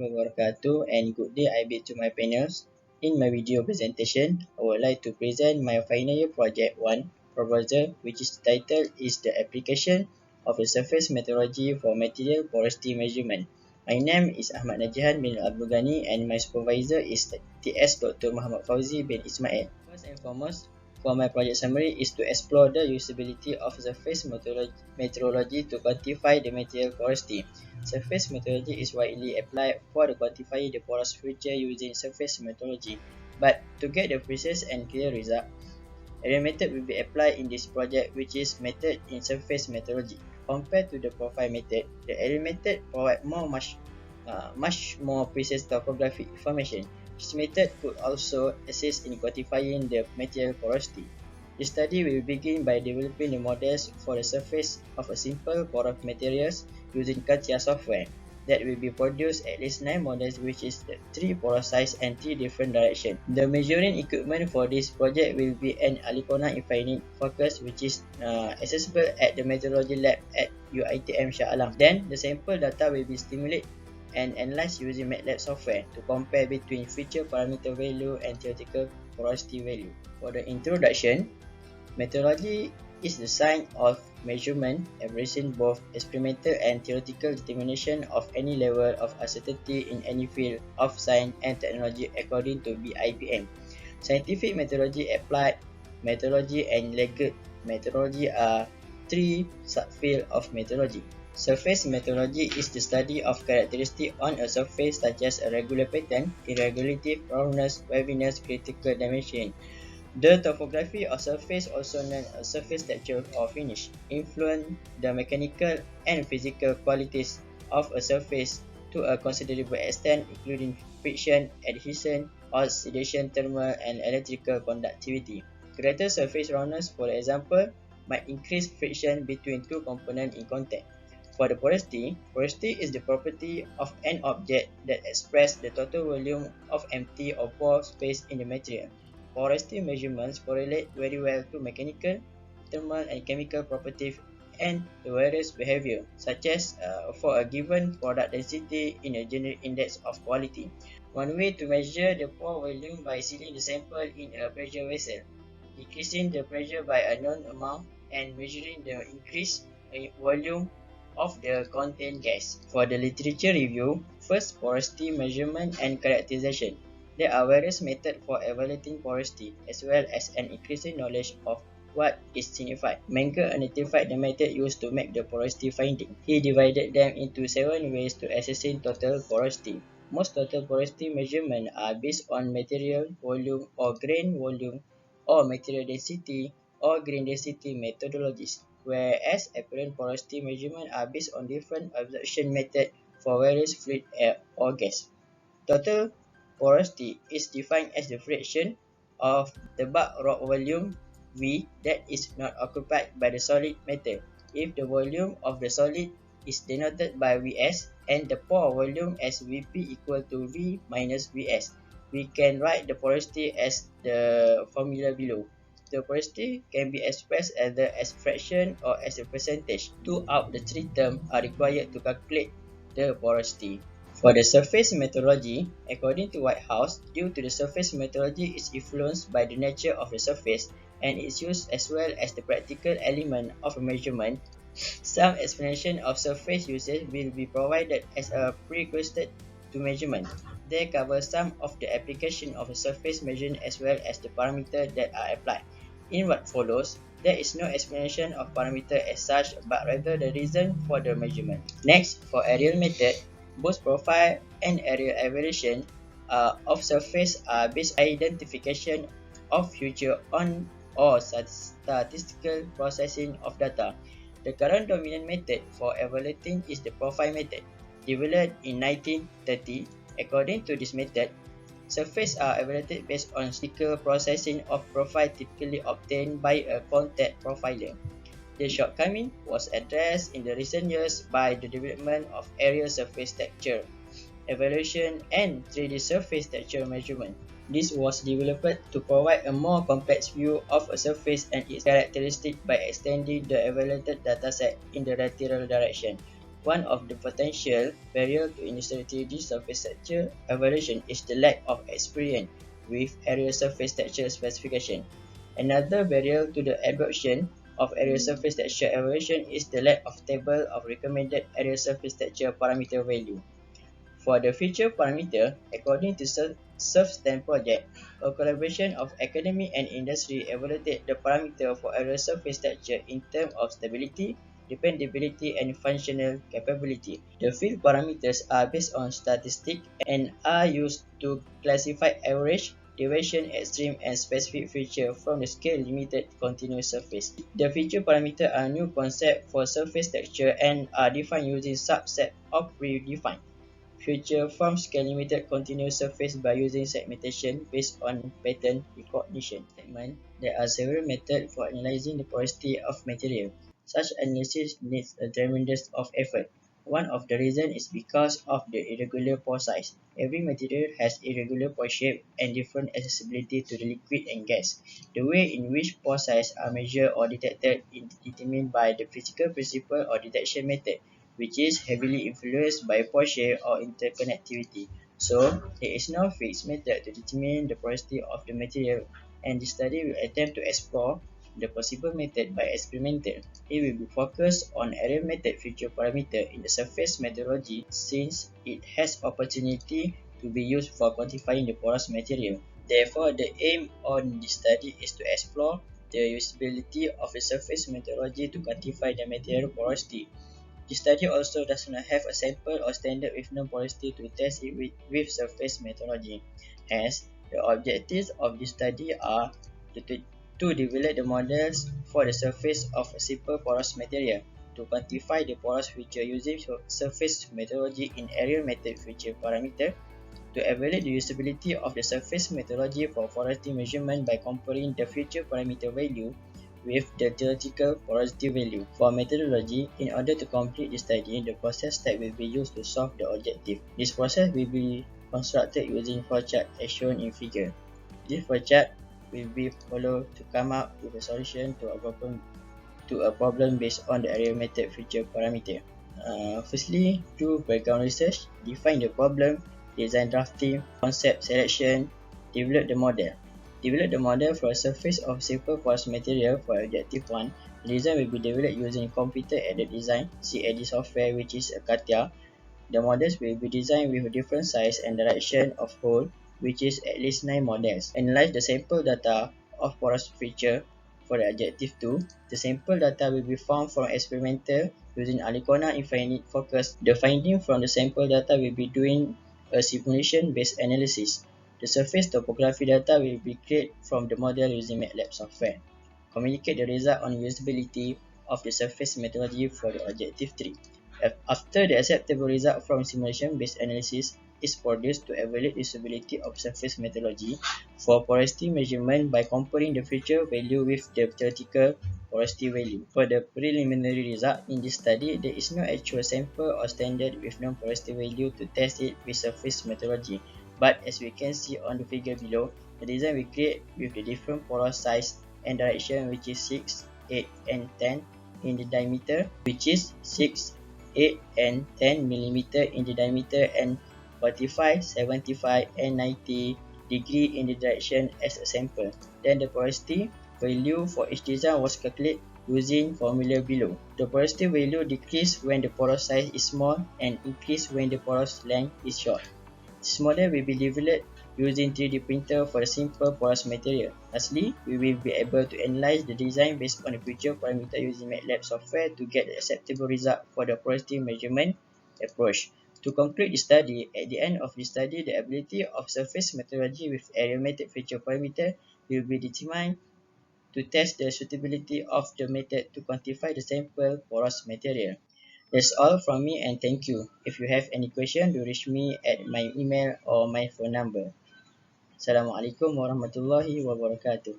wabarakatuh, and good day I bid to my panels. In my video presentation, I would like to present my final year project 1 proposal, which is titled is the application of a surface metrology for material porosity measurement. My name is Ahmad Najihan bin Abdul Ghani and my supervisor is TS Dr. Muhammad Fauzi bin Ismail. First and foremost, for my project summary is to explore the usability of surface metrology to quantify the material porosity. Surface metrology is widely applied for quantifying the porous feature using surface metrology. But to get the precise and clear result, a method will be applied in this project, which is method in surface metrology. Compared to the profile method, the area method provides much more precise topographic information. This method could also assist in quantifying the material porosity. The study will begin by developing the models for the surface of a simple porous materials using CATIA software. That will be produced at least 9 models, which is 3 porous size and 3 different direction. The measuring equipment for this project will be an Alicona infinite focus, which is accessible at the metrology lab at UiTM Shah Alam. Then the sample data will be stimulated and analyzed using MATLAB software to compare between feature parameter value and theoretical porosity value. For the introduction, metrology is the science of measurement, embracing both experimental and theoretical determination of any level of uncertainty in any field of science and technology according to BIPM. Scientific metrology, applied metrology, and legal metrology are 3 subfields of metrology. Surface metrology is the study of characteristics on a surface such as a regular pattern, irregularity, roughness, waviness, critical dimension. The topography of surface, also known as surface texture or finish, influence the mechanical and physical qualities of a surface to a considerable extent, including friction, adhesion, oxidation, thermal, and electrical conductivity. Greater surface roughness, for example, might increase friction between two components in contact. For the porosity is the property of an object that expresses the total volume of empty or pore space in the material. Porosity measurements correlate very well to mechanical, thermal, and chemical properties and the various behavior, such as for a given product density in a generic index of quality. One way to measure the pore volume by sealing the sample in a pressure vessel, decreasing the pressure by a known amount, and measuring the increased volume of the contained gas. For the literature review, first, porosity measurement and characterization. There are various methods for evaluating porosity, as well as an increasing knowledge of what is signified. Menger identified the method used to make the porosity finding. He divided them into 7 ways to assessing total porosity. Most total porosity measurements are based on material volume or grain volume or material density or grain density methodologies, whereas apparent porosity measurements are based on different absorption methods for various fluid, air, or gas. Total porosity is defined as the fraction of the bulk rock volume V that is not occupied by the solid matter. If the volume of the solid is denoted by Vs and the pore volume as Vp equal to V minus Vs, we can write the porosity as the formula below. The porosity can be expressed either as fraction or as a percentage. 2 out of the 3 terms are required to calculate the porosity. For the surface metrology, according to Whitehouse, due to the surface metrology is influenced by the nature of the surface and its use as well as the practical element of a measurement, some explanation of surface usage will be provided as a prerequisite to measurement. They cover some of the application of a surface measurement as well as the parameters that are applied. In what follows, there is no explanation of parameter as such, but rather the reason for the measurement. Next, for aerial method, both profile and aerial evaluation of surface are based on identification of feature on or statistical processing of data. The current dominant method for evaluating is the profile method, developed in 1930. According to this method, surfaces are evaluated based on statistical processing of profile typically obtained by a contact profiler. The shortcoming was addressed in the recent years by the development of aerial surface texture evaluation and 3D surface texture measurement. This was developed to provide a more complex view of a surface and its characteristics by extending the evaluated dataset in the lateral direction. One of the potential barriers to industrial 3D surface texture evaluation is the lack of experience with area surface texture specification. Another barrier to the adoption of area surface texture evaluation is the lack of table of recommended area surface texture parameter value. For the future parameter, according to SurfSTAN project, a collaboration of academy and industry evaluated the parameter for area surface texture in terms of stability, dependability, and functional capability. The field parameters are based on statistics and are used to classify average, deviation, extreme, and specific feature from the scale limited continuous surface. The feature parameters are new concept for surface texture and are defined using subset of predefined feature from scale limited continuous surface by using segmentation based on pattern recognition. There are several methods for analyzing the porosity of material. Such analysis needs a tremendous of effort. One of the reasons is because of the irregular pore size. Every material has irregular pore shape and different accessibility to the liquid and gas. The way in which pore size are measured or detected is determined by the physical principle or detection method, which is heavily influenced by porosity or interconnectivity. So, there is no fixed method to determine the porosity of the material, and this study will attempt to explore the possible method by experimental. It will be focused on area method feature parameter in the surface metrology since it has opportunity to be used for quantifying the porous material. Therefore, the aim on this study is to explore the usability of the surface metrology to quantify the material porosity. The study also does not have a sample or standard with known porosity to test it with surface metrology. Hence, the objectives of this study are to develop the models for the surface of a simple porous material, to quantify the porous feature using surface metrology in area method feature parameter, to evaluate the usability of the surface methodology for porosity measurement by comparing the feature parameter value with the theoretical porosity value. For methodology, in order to complete the study, the process step will be used to solve the objective. This process will be constructed using flowchart as shown in figure. This flowchart will be followed to come up with a solution to a problem based on the area method feature parameter. Firstly, do background research, define the problem, design drafting, concept selection, develop the model. Develop the model for a surface of simple porous material for objective 1. The design will be developed using computer-aided design, CAD software, which is a CATIA. The models will be designed with different size and direction of hole, which is at least 9 models. Analyze the sample data of porous feature for the objective 2. The sample data will be found from experimental using Alicona infinite focus. The finding from the sample data will be doing a simulation-based analysis. The surface topography data will be created from the model using MATLAB software. Communicate the result on usability of the surface methodology for the objective 3. After the acceptable result from simulation-based analysis is produced to evaluate usability of surface methodology for porosity measurement by comparing the feature value with the theoretical porosity value. For the preliminary result in this study, there is no actual sample or standard with known porosity value to test it with surface methodology. But as we can see on the figure below, the design we create with the different porous size and direction, which is 6, 8, and 10 in the diameter, which is 6, 8 and 10 millimeter in the diameter and 45, 75 and 90 degree in the direction as a sample. Then the porosity value for each design was calculated using formula below. The porosity value decreases when the porous size is small and increases when the porous length is short. This model will be developed using 3D printer for a simple porous material. Lastly, we will be able to analyze the design based on the feature parameter using MATLAB software to get the acceptable result for the porosity measurement approach. To conclude the study, at the end of the study, the ability of surface methodology with area method feature parameter will be determined to test the suitability of the method to quantify the sample porous material. That's all from me and thank you. If you have any question, do reach me at my email or my phone number. Assalamualaikum warahmatullahi wabarakatuh.